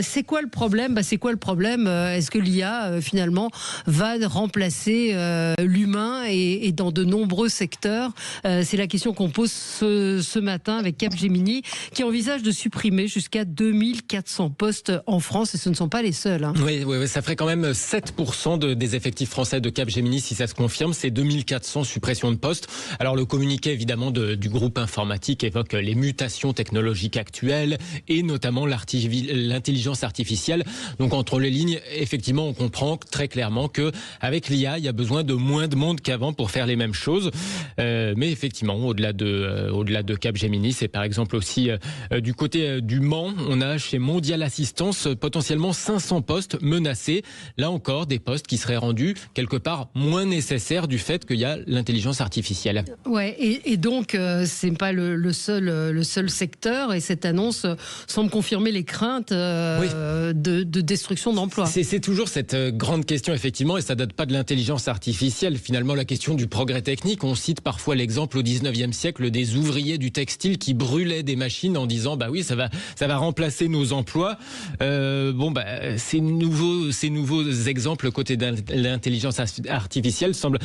C'est quoi le problème ? C'est quoi le problème ? Est-ce que l'IA, finalement, va remplacer l'humain et dans de nombreux secteurs ? C'est la question qu'on pose ce matin avec Capgemini, qui envisage de supprimer jusqu'à 2400 postes en France, et ce ne sont pas les seuls. Hein. Oui, ça ferait quand même 7% des effectifs français de Capgemini si ça se confirme. C'est 2400 suppressions de postes. Alors le communiqué évidemment du groupe informatique évoque les mutations technologiques actuelles et notamment l'intelligence artificielle. Donc entre les lignes, effectivement, on comprend très clairement que avec l'IA, il y a besoin de moins de monde qu'avant pour faire les mêmes choses. Mais effectivement, au-delà de Capgemini, c'est par exemple aussi du côté du Mans, on a chez Mondial Assistance potentiellement 500 postes menacés. Là encore, des postes qui seraient rendus quelque part moins nécessaires du fait qu'il y a l'intelligence artificielle. Ouais, et donc c'est pas le seul secteur, et cette annonce semble confirmer les craintes de destruction d'emplois. C'est toujours cette grande question, effectivement, et ça date pas de l'intelligence artificielle. Finalement, la question du progrès technique, on cite parfois l'exemple au 19e siècle des ouvriers du textile qui brûlaient des machines en disant bah oui, ça va remplacer nos emplois. Ces nouveaux exemples côté de l'intelligence artificielle semblent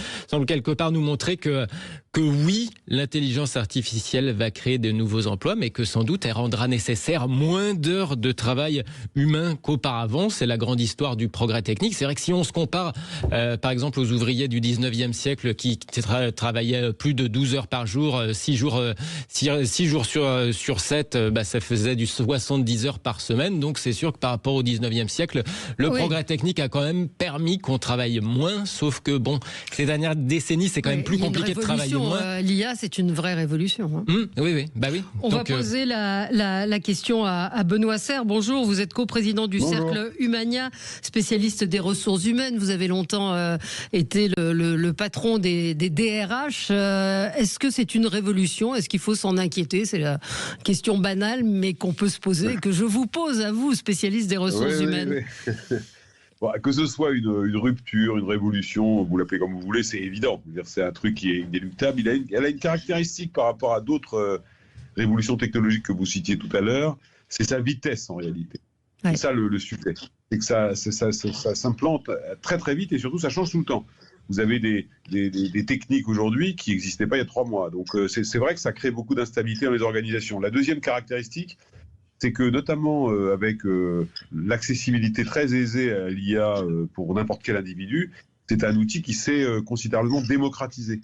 quelque part nous montrer que oui, l'intelligence artificielle va créer de nouveaux emplois, mais que sans doute elle rendra nécessaire moins d'heures de travail humain qu'auparavant. C'est la grande histoire du progrès technique. C'est vrai que si on se compare, par exemple, aux ouvriers du 19e siècle qui travaillaient plus de 12 heures par jour, 6 jours sur 7, ça faisait du 70 heures par semaine. Donc c'est sûr que par rapport au 19e siècle, le progrès technique a quand même permis qu'on travaille moins, sauf que ces dernières décennies, c'est quand même plus compliqué de travailler moins. L'IA, c'est une vraie révolution. Hein. Oui. On va poser la question à Benoît Serre. Bonjour, vous êtes coprésident du Cercle Humania, spécialiste des ressources humaines. Vous avez longtemps été le patron des DRH. Est-ce que c'est une révolution ? Est-ce qu'il faut s'en inquiéter ? C'est la question banale, mais qu'on peut se poser, et que je vous pose à vous, spécialiste des ressources humaines. Oui. Que ce soit une rupture, une révolution, vous l'appelez comme vous voulez, c'est évident. C'est un truc qui est inéluctable. Elle a une caractéristique par rapport à d'autres révolutions technologiques que vous citiez tout à l'heure, c'est sa vitesse en réalité. Ouais. C'est ça le sujet. C'est que ça s'implante très très vite, et surtout ça change tout le temps. Vous avez des techniques aujourd'hui qui n'existaient pas il y a 3 mois. Donc c'est vrai que ça crée beaucoup d'instabilité dans les organisations. La deuxième caractéristique, c'est que notamment avec l'accessibilité très aisée à l'IA pour n'importe quel individu, c'est un outil qui s'est considérablement démocratisé.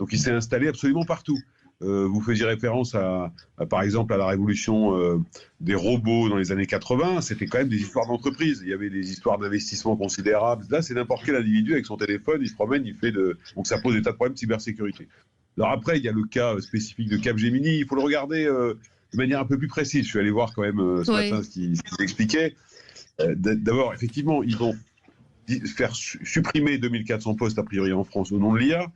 Donc il s'est installé absolument partout. Vous faisiez référence par exemple à la révolution des robots dans les années 80, c'était quand même des histoires d'entreprise. Il y avait des histoires d'investissement considérables. Là, c'est n'importe quel individu avec son téléphone, il se promène, donc ça pose des tas de problèmes de cybersécurité. Alors après, il y a le cas spécifique de Capgemini, il faut le regarder de manière un peu plus précise. Je suis allé voir quand même ce matin ce qu'ils expliquaient. D'abord, effectivement, ils vont faire supprimer 2400 postes a priori en France au nom de l'IA,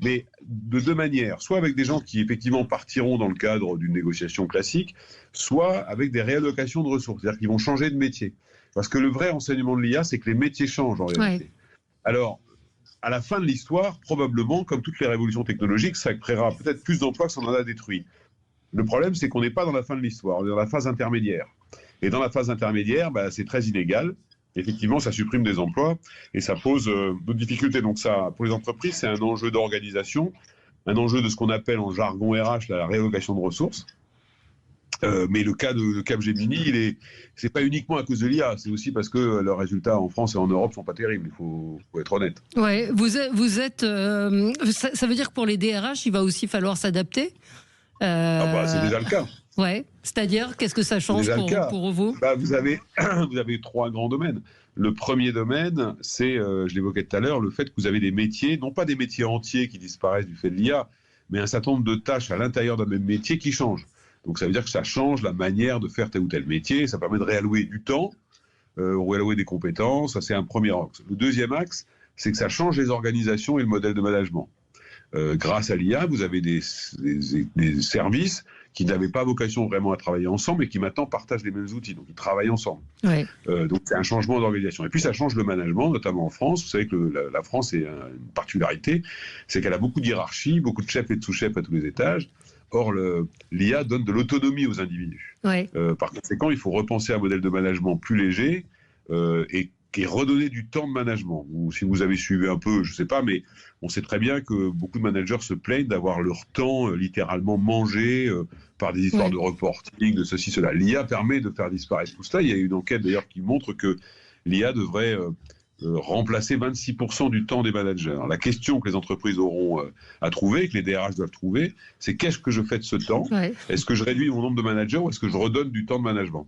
mais de 2 manières. Soit avec des gens qui effectivement partiront dans le cadre d'une négociation classique, soit avec des réallocations de ressources, c'est-à-dire qu'ils vont changer de métier. Parce que le vrai enseignement de l'IA, c'est que les métiers changent en réalité. Ouais. Alors, à la fin de l'histoire, probablement, comme toutes les révolutions technologiques, ça créera peut-être plus d'emplois que ça en a détruit. Le problème, c'est qu'on n'est pas dans la fin de l'histoire, on est dans la phase intermédiaire. Et dans la phase intermédiaire, c'est très inégal. Effectivement, ça supprime des emplois et ça pose d'autres difficultés. Donc ça, pour les entreprises, c'est un enjeu d'organisation, un enjeu de ce qu'on appelle en jargon RH la réallocation de ressources. Mais le cas de Capgemini, c'est pas uniquement à cause de l'IA, c'est aussi parce que leurs résultats en France et en Europe sont pas terribles. Il faut être honnête. Ouais, ça veut dire que pour les DRH, il va aussi falloir s'adapter. C'est déjà le cas. Ouais. C'est-à-dire, qu'est-ce que ça change pour vous ? Vous avez 3 grands domaines. Le premier domaine, c'est, je l'évoquais tout à l'heure, le fait que vous avez des métiers, non pas des métiers entiers qui disparaissent du fait de l'IA, mais un certain nombre de tâches à l'intérieur d'un même métier qui changent. Donc ça veut dire que ça change la manière de faire tel ou tel métier, ça permet de réallouer du temps, réallouer des compétences, ça c'est un premier axe. Le deuxième axe, c'est que ça change les organisations et le modèle de management. Grâce à l'IA, vous avez des services qui n'avaient pas vocation vraiment à travailler ensemble et qui maintenant partagent les mêmes outils, donc ils travaillent ensemble. Ouais. Donc c'est un changement d'organisation. Et puis ça change le management, notamment en France. Vous savez que la France est une particularité, c'est qu'elle a beaucoup de hiérarchies, beaucoup de chefs et de sous-chefs à tous les étages. Or, l'IA donne de l'autonomie aux individus. Ouais. Par conséquent, il faut repenser un modèle de management plus léger et redonner du temps de management. Ou si vous avez suivi un peu, je ne sais pas, mais on sait très bien que beaucoup de managers se plaignent d'avoir leur temps littéralement mangé par des histoires de reporting, de ceci, cela. L'IA permet de faire disparaître tout cela. Il y a une enquête d'ailleurs qui montre que l'IA devrait remplacer 26% du temps des managers. La question que les entreprises auront à trouver, que les DRH doivent trouver, c'est qu'est-ce que je fais de ce temps ? Est-ce que je réduis mon nombre de managers ou est-ce que je redonne du temps de management ?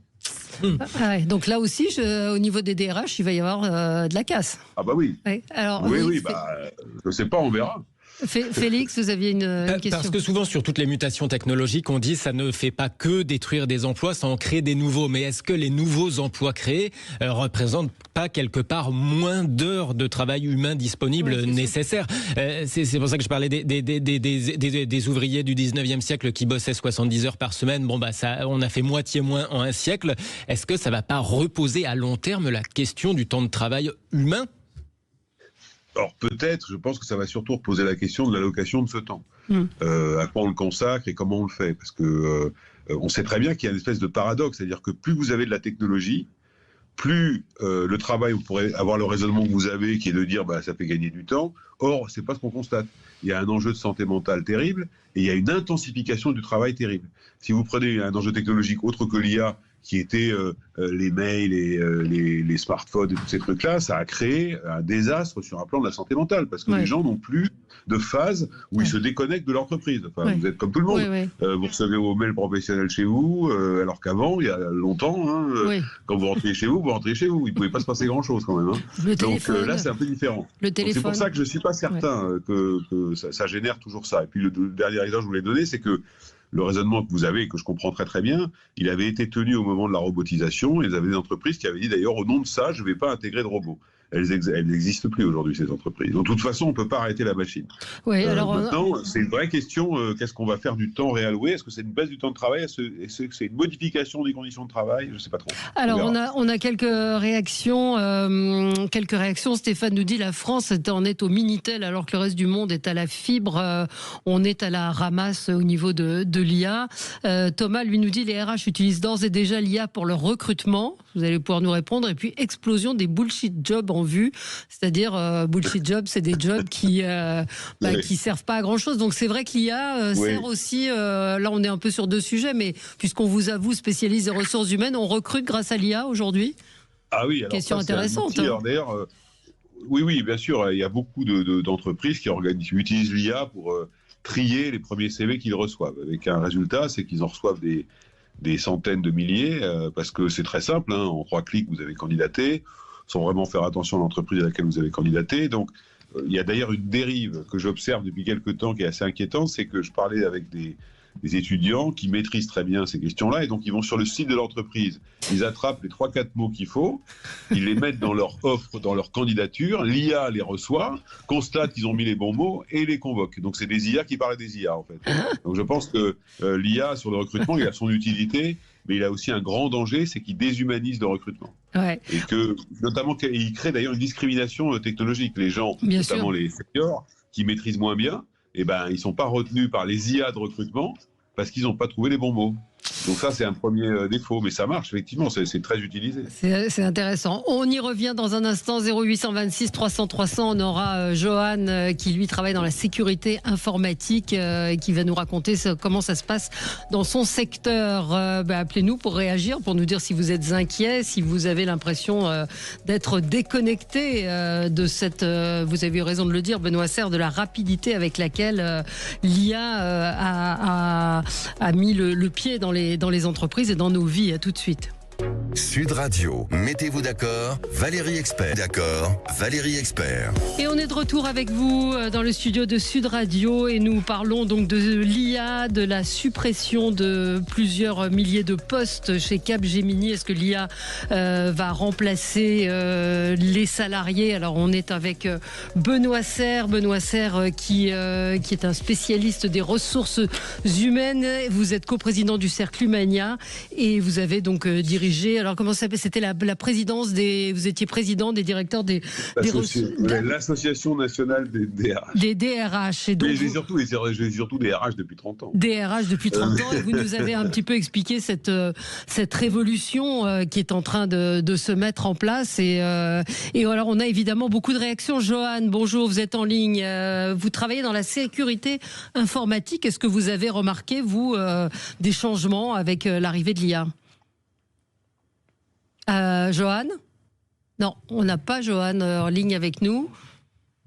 Donc là aussi, au niveau des DRH, il va y avoir de la casse. Ah bah oui. Alors, je ne sais pas, on verra. Félix, vous aviez une question. Parce que souvent, sur toutes les mutations technologiques, on dit que ça ne fait pas que détruire des emplois, ça en crée des nouveaux. Mais est-ce que les nouveaux emplois créés représentent pas quelque part moins d'heures de travail humain disponibles nécessaires ? C'est pour ça que je parlais des ouvriers du 19e siècle qui bossaient 70 heures par semaine. Bon, on a fait moitié moins en un siècle. Est-ce que ça va pas reposer à long terme la question du temps de travail humain ? Alors peut-être, je pense que ça va surtout reposer la question de l'allocation de ce temps. À quoi on le consacre et comment on le fait. Parce que on sait très bien qu'il y a une espèce de paradoxe, c'est-à-dire que plus vous avez de la technologie, plus le travail, vous pourrez avoir le raisonnement que vous avez, qui est de dire ça fait gagner du temps. Or, c'est pas ce qu'on constate. Il y a un enjeu de santé mentale terrible et il y a une intensification du travail terrible. Si vous prenez un enjeu technologique autre que l'IA, qui étaient les mails et les smartphones et tous ces trucs-là, ça a créé un désastre sur un plan de la santé mentale, parce que les gens n'ont plus de phase où ils se déconnectent de l'entreprise. Enfin, vous êtes comme tout le monde. Vous recevez vos mails professionnels chez vous, alors qu'avant, il y a longtemps, quand vous rentriez chez vous, vous rentriez chez vous. Il ne pouvait pas se passer grand-chose quand même. Donc là, c'est un peu différent. C'est pour ça que je ne suis pas certain que ça génère toujours ça. Et puis le dernier exemple que je voulais donner, c'est que le raisonnement que vous avez, et que je comprends très très bien, il avait été tenu au moment de la robotisation. Et vous avez des entreprises qui avaient dit d'ailleurs, au nom de ça, je ne vais pas intégrer de robots. Elles n'existent plus aujourd'hui, ces entreprises. Donc, de toute façon, on ne peut pas arrêter la machine. Maintenant, c'est une vraie question. Qu'est-ce qu'on va faire du temps réalloué ? Est-ce que c'est une baisse du temps de travail ? Est-ce que c'est une modification des conditions de travail ? Je ne sais pas trop. Alors, on a quelques réactions. Stéphane nous dit la France en est au Minitel alors que le reste du monde est à la fibre. On est à la ramasse au niveau de l'IA. Thomas, lui, nous dit les RH utilisent d'ores et déjà l'IA pour leur recrutement. Vous allez pouvoir nous répondre. Et puis, explosion des bullshit jobs en vue. C'est-à-dire, bullshit jobs, c'est des jobs qui servent pas à grand-chose. Donc, c'est vrai que l'IA sert aussi... là, on est un peu sur deux sujets, mais puisqu'on vous avoue spécialiste des ressources humaines, on recrute grâce à l'IA aujourd'hui ? Ah oui, alors question intéressante. D'ailleurs, oui, bien sûr. Il y a beaucoup d'entreprises qui utilisent l'IA pour trier les premiers CV qu'ils reçoivent. Avec un résultat, c'est qu'ils en reçoivent des centaines de milliers, parce que c'est très simple, en 3 clics, vous avez candidaté, sans vraiment faire attention à l'entreprise à laquelle vous avez candidaté. Donc, il y a d'ailleurs une dérive que j'observe depuis quelques temps qui est assez inquiétante, c'est que je parlais avec des étudiants qui maîtrisent très bien ces questions-là, et donc ils vont sur le site de l'entreprise, ils attrapent les 3-4 mots qu'il faut, ils les mettent dans leur offre, dans leur candidature, l'IA les reçoit, constate qu'ils ont mis les bons mots et les convoque. Donc c'est des IA qui parlent des IA en fait. Donc je pense que l'IA sur le recrutement, il a son utilité, mais il a aussi un grand danger, c'est qu'il déshumanise le recrutement. Et que, notamment, il crée d'ailleurs une discrimination technologique. Les gens, notamment les seniors, qui maîtrisent moins bien, ils ne sont pas retenus par les IA de recrutement parce qu'ils n'ont pas trouvé les bons mots. Donc ça, c'est un premier défaut, mais ça marche, effectivement, c'est très utilisé. C'est intéressant. On y revient dans un instant, 0826 300 300. On aura Johan qui, lui, travaille dans la sécurité informatique et qui va nous raconter comment ça se passe dans son secteur. Appelez-nous pour réagir, pour nous dire si vous êtes inquiet, si vous avez l'impression d'être déconnecté de cette... vous avez eu raison de le dire, Benoît Serre, de la rapidité avec laquelle l'IA a mis le pied dans les entreprises et dans nos vies. À tout de suite. Sud Radio, mettez-vous d'accord, Valérie Expert. D'accord, Valérie Expert. Et on est de retour avec vous dans le studio de Sud Radio et nous parlons donc de l'IA, de la suppression de plusieurs milliers de postes chez Capgemini. Est-ce que l'IA va remplacer les salariés ? Alors on est avec Benoît Serre qui est un spécialiste des ressources humaines. Vous êtes coprésident du Cercle Humania et vous avez donc dirigé Alors comment ça s'appelle? C'était la présidence vous étiez président des directeurs l'association nationale des DRH. Des DRH. Et donc, j'ai surtout des RH depuis 30 ans. Des RH depuis 30 ans. Et vous nous avez un petit peu expliqué cette révolution qui est en train de se mettre en place. Et alors, on a évidemment beaucoup de réactions. Johan, bonjour, vous êtes en ligne. Vous travaillez dans la sécurité informatique. Est-ce que vous avez remarqué, vous, des changements avec l'arrivée de l'IA? Johan? Non, on n'a pas Johan en ligne avec nous.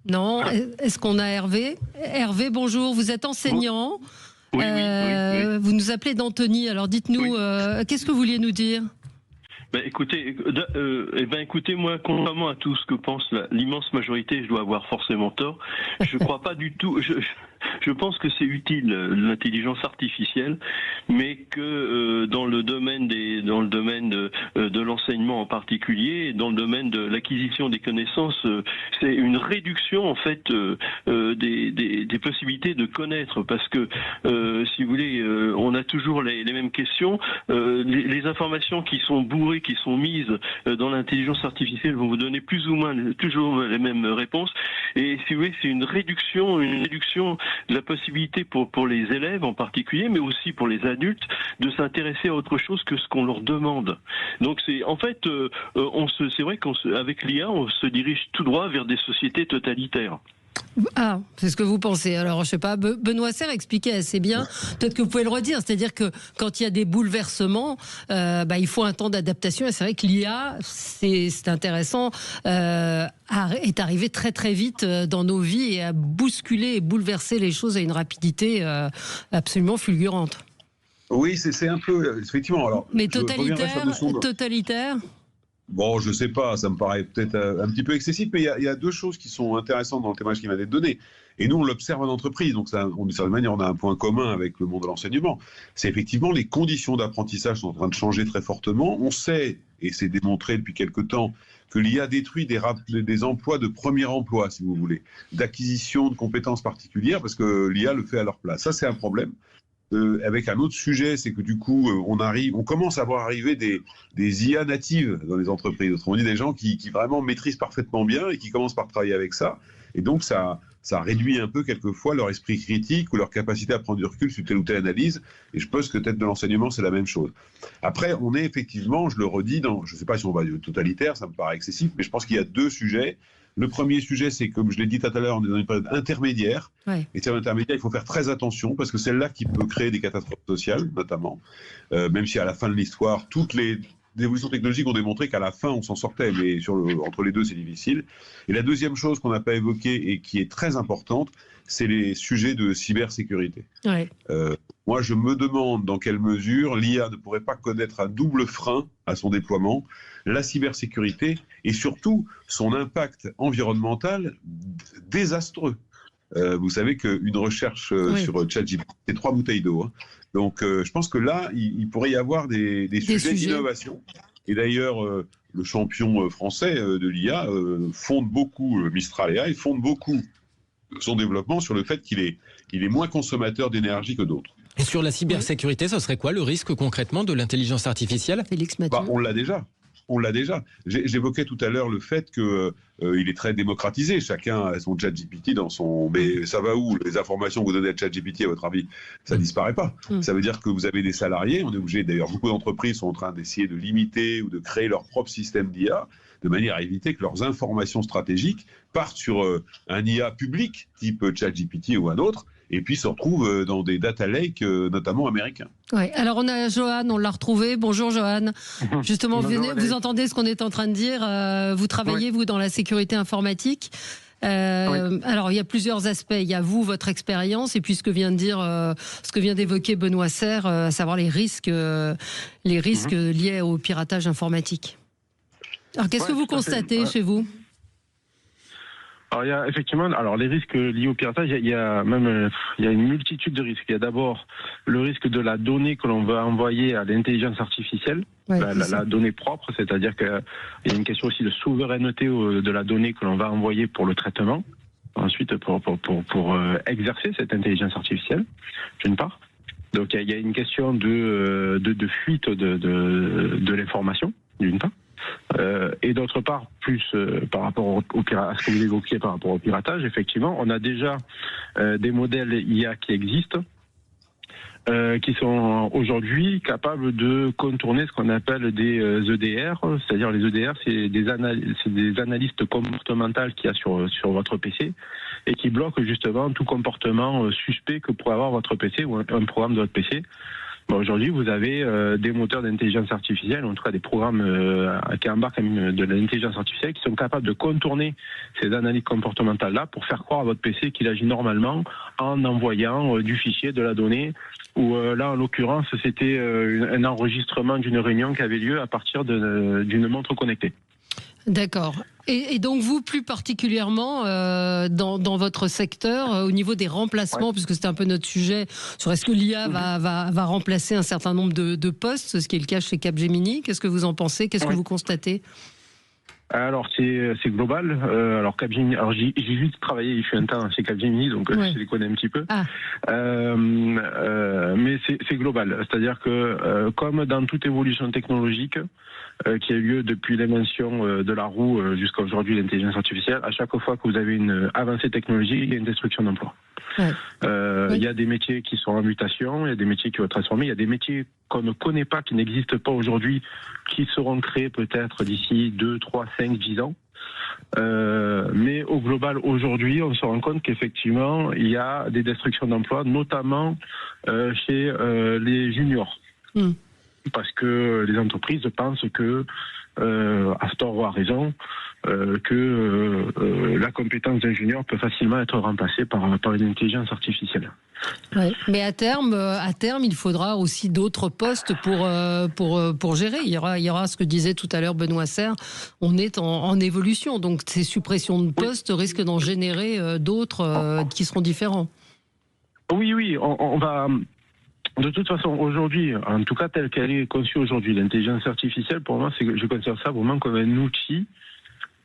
Non. Est-ce qu'on a Hervé? Hervé, bonjour, vous êtes enseignant. Oui. Vous nous appelez d'Antony. Alors dites-nous, qu'est-ce que vous vouliez nous dire? Écoutez, moi, contrairement à tout ce que pense l'immense majorité, je dois avoir forcément tort. Je ne crois pas du tout. Je pense que c'est utile l'intelligence artificielle, mais que dans le domaine de l'enseignement en particulier, et dans le domaine de l'acquisition des connaissances, c'est une réduction en fait des possibilités de connaître, parce que si vous voulez, on a toujours les mêmes questions. Les informations qui sont bourrées, qui sont mises dans l'intelligence artificielle vont vous donner plus ou moins toujours les mêmes réponses. Et si vous voulez, c'est une réduction de la possibilité pour les élèves en particulier, mais aussi pour les adultes, de s'intéresser à autre chose que ce qu'on leur demande. Donc c'est en fait, c'est vrai qu'avec l'IA, on se dirige tout droit vers des sociétés totalitaires. Ah, c'est ce que vous pensez. Alors, je sais pas, Benoît Serre expliquait assez bien. Peut-être que vous pouvez le redire. C'est-à-dire que quand il y a des bouleversements, il faut un temps d'adaptation. Et c'est vrai que l'IA, c'est intéressant, est arrivé très très vite dans nos vies et a bousculé et bouleversé les choses à une rapidité absolument fulgurante. Oui, c'est un peu, effectivement. Alors, mais totalitaire. Bon, je sais pas, ça me paraît peut-être un petit peu excessif, mais il y a deux choses qui sont intéressantes dans le témoignage qui m'a été donné. Et nous, on l'observe en entreprise, donc d'une certaine manière, on a un point commun avec le monde de l'enseignement. C'est effectivement les conditions d'apprentissage sont en train de changer très fortement. On sait, et c'est démontré depuis quelque temps, que l'IA détruit des emplois de premier emploi, si vous voulez, d'acquisition de compétences particulières, parce que l'IA le fait à leur place. Ça, c'est un problème. Avec un autre sujet, c'est que du coup, on commence à voir arriver des IA natives dans les entreprises. Autrement dit, des gens qui vraiment maîtrisent parfaitement bien et qui commencent par travailler avec ça. Et donc, ça réduit un peu quelquefois leur esprit critique ou leur capacité à prendre du recul sur telle ou telle analyse. Et je pense que peut-être de l'enseignement, c'est la même chose. Après, on est effectivement, je le redis, je ne sais pas si on va dire totalitaire, ça me paraît excessif, mais je pense qu'il y a deux sujets. Le premier sujet, c'est, comme je l'ai dit tout à l'heure, on est dans une période intermédiaire. Ouais. Et cette intermédiaire, il faut faire très attention, parce que c'est là qui peut créer des catastrophes sociales, notamment. Même si à la fin de l'histoire, toutes les évolutions technologiques ont démontré qu'à la fin, on s'en sortait, mais entre les deux, c'est difficile. Et la deuxième chose qu'on n'a pas évoquée et qui est très importante, c'est les sujets de cybersécurité. Ouais. Moi, je me demande dans quelle mesure l'IA ne pourrait pas connaître un double frein à son déploiement, la cybersécurité et surtout son impact environnemental désastreux. Vous savez qu'une recherche sur ChatGPT, c'est 3 bouteilles d'eau. Hein. Donc, je pense que là, il pourrait y avoir des sujets d'innovation. Et d'ailleurs, le champion français de l'IA fonde beaucoup, Mistral AI, fonde beaucoup son développement sur le fait qu'il est moins consommateur d'énergie que d'autres. Et sur la cybersécurité, ce serait quoi le risque concrètement de l'intelligence artificielle? Félix Mathieu. On l'a déjà. J'évoquais tout à l'heure le fait qu'il est très démocratisé. Chacun a son ChatGPT dans son... Mais ça va où? Les informations que vous donnez à ChatGPT, à votre avis, ça disparaît pas. Ça veut dire que vous avez des salariés. On est obligé, d'ailleurs, beaucoup d'entreprises sont en train d'essayer de limiter ou de créer leur propre système d'IA de manière à éviter que leurs informations stratégiques partent sur un IA public, type ChatGPT ou un autre, et puis se retrouvent dans des data lakes, notamment américains. Oui, alors on a Johan, on l'a retrouvé. Bonjour Johan. Justement, vous entendez ce qu'on est en train de dire. Vous travaillez, vous, dans la sécurité informatique. Alors, il y a plusieurs aspects. Il y a vous, votre expérience, et puis ce que vient d'évoquer Benoît Serre, à savoir les risques liés au piratage informatique. Alors, qu'est-ce que vous constatez chez vous? Alors, il y a effectivement, les risques liés au piratage, il y a une multitude de risques. Il y a d'abord le risque de la donnée que l'on va envoyer à l'intelligence artificielle, la donnée propre, c'est-à-dire qu'il y a une question aussi de souveraineté de la donnée que l'on va envoyer pour le traitement, ensuite pour exercer cette intelligence artificielle, d'une part. Donc il y a une question de fuite de l'information. d'une part. Et d'autre part, plus par rapport à ce que vous évoquiez par rapport au piratage, effectivement, on a déjà des modèles IA qui existent, qui sont aujourd'hui capables de contourner ce qu'on appelle des EDR, c'est-à-dire les EDR, c'est des analystes comportementales qu'il y a sur votre PC et qui bloquent justement tout comportement suspect que pourrait avoir votre PC ou un programme de votre PC. Bon, aujourd'hui, vous avez des moteurs d'intelligence artificielle, en tout cas des programmes qui embarquent de l'intelligence artificielle, qui sont capables de contourner ces analyses comportementales-là pour faire croire à votre PC qu'il agit normalement en envoyant du fichier, de la donnée. Ou là, en l'occurrence, c'était un enregistrement d'une réunion qui avait lieu à partir d'une montre connectée. D'accord. Et donc vous, plus particulièrement dans votre secteur, au niveau des remplacements, puisque c'était un peu notre sujet, sur est-ce que l'IA va remplacer un certain nombre de postes, ce qui est le cas chez Capgemini. Qu'est-ce que vous en pensez? Qu'est-ce que vous constatez? Alors c'est global. Alors Capgemini, j'ai juste travaillé, il fut un temps chez Capgemini, donc je les connais un petit peu. Mais c'est global. C'est-à-dire que comme dans toute évolution technologique qui a eu lieu depuis l'invention de la roue jusqu'à aujourd'hui, l'intelligence artificielle, à chaque fois que vous avez une avancée technologique, il y a une destruction d'emplois. Il y a des métiers qui sont en mutation, il y a des métiers qui vont transformer, il y a des métiers qu'on ne connaît pas, qui n'existent pas aujourd'hui, qui seront créés peut-être d'ici 2, 3, 5, 10 ans. Mais au global, aujourd'hui, on se rend compte qu'effectivement, il y a des destructions d'emplois, notamment chez les juniors. Parce que les entreprises pensent que, à tort ou à raison, que la compétence d'un junior peut facilement être remplacée par une intelligence artificielle. Ouais. Mais à terme, il faudra aussi d'autres postes pour gérer. Il y aura ce que disait tout à l'heure Benoît Serre, on est en évolution, donc ces suppressions de postes risquent d'en générer d'autres qui seront différents. Oui, on va... De toute façon, aujourd'hui, en tout cas telle qu'elle est conçue aujourd'hui, l'intelligence artificielle, pour moi, je considère ça vraiment comme un outil.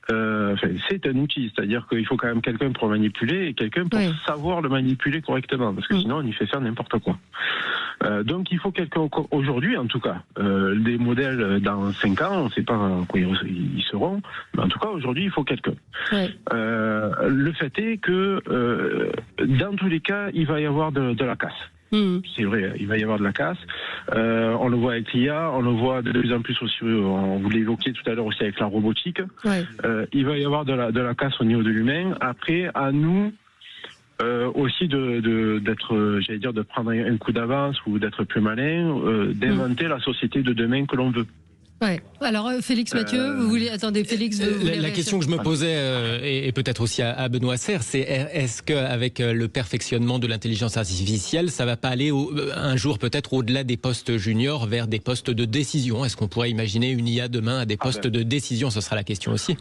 C'est un outil, c'est-à-dire qu'il faut quand même quelqu'un pour manipuler et quelqu'un pour savoir le manipuler correctement, parce que sinon on y fait faire n'importe quoi. Donc il faut quelqu'un aujourd'hui, en tout cas, des modèles dans 5 ans, on ne sait pas quoi ils seront, mais en tout cas aujourd'hui il faut quelqu'un. Le fait est que dans tous les cas, il va y avoir de la casse. C'est vrai, il va y avoir de la casse. On le voit avec l'IA, on le voit de plus en plus aussi, on vous l'évoquiez tout à l'heure aussi avec la robotique. Il va y avoir de la casse au niveau de l'humain. Après, à nous aussi d'être, j'allais dire, de prendre un coup d'avance ou d'être plus malin, d'inventer la société de demain que l'on veut. Alors Félix Mathieu, vous voulez... Attendez, Félix... La question que je me posais, et peut-être aussi à Benoît Serre, c'est est-ce qu'avec le perfectionnement de l'intelligence artificielle, ça va pas aller un jour peut-être au-delà des postes juniors vers des postes de décision? Est-ce qu'on pourrait imaginer une IA demain à des postes de décision? Ce sera la question aussi.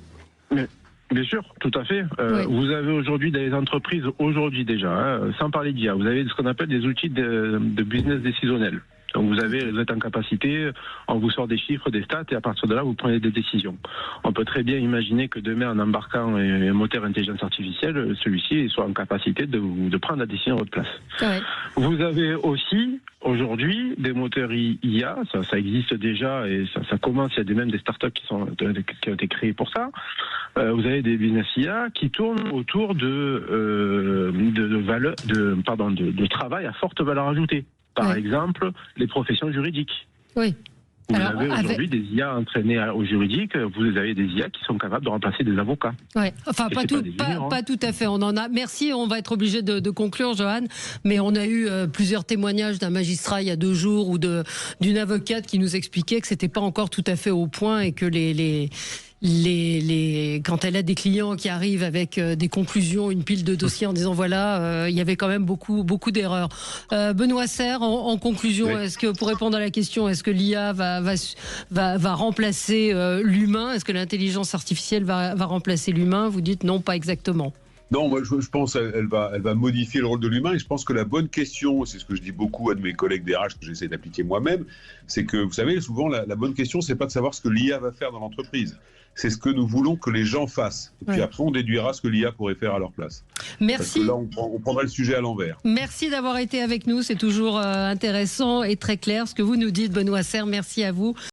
Bien sûr, tout à fait. Vous avez aujourd'hui des entreprises, déjà, sans parler d'IA, vous avez ce qu'on appelle des outils de business décisionnel. Donc vous êtes en capacité, on vous sort des chiffres, des stats, et à partir de là, vous prenez des décisions. On peut très bien imaginer que demain, en embarquant un moteur intelligence artificielle, celui-ci soit en capacité de prendre la décision à votre place. Vous avez aussi, aujourd'hui, des moteurs IA, ça existe déjà, et ça commence, il y a même des startups qui ont été créées pour ça. Vous avez des business IA qui tournent autour de travail à forte valeur ajoutée. Par exemple, les professions juridiques. Vous avez aujourd'hui des IA entraînées au juridique, vous avez des IA qui sont capables de remplacer des avocats. Enfin, pas tout à fait. On en a. Merci, on va être obligé de conclure, Johan. Mais on a eu plusieurs témoignages d'un magistrat il y a 2 jours ou d'une avocate qui nous expliquait que c'était pas encore tout à fait au point et que quand elle a des clients qui arrivent avec des conclusions, une pile de dossiers en disant voilà, il y avait quand même beaucoup d'erreurs. Benoît Serre, en conclusion, est-ce que pour répondre à la question, est-ce que l'IA va remplacer l'humain? Est-ce que l'intelligence artificielle va remplacer l'humain? Vous dites non, pas exactement. Non, moi je pense qu'elle va modifier le rôle de l'humain, et je pense que la bonne question, c'est ce que je dis beaucoup à de mes collègues DRH que j'essaie d'appliquer moi-même, c'est que vous savez, souvent la bonne question, c'est pas de savoir ce que l'IA va faire dans l'entreprise, c'est ce que nous voulons que les gens fassent. Et puis après, on déduira ce que l'IA pourrait faire à leur place. Merci. Parce que là, on prendrait le sujet à l'envers. Merci d'avoir été avec nous, c'est toujours intéressant et très clair ce que vous nous dites, Benoît Serre. Merci à vous.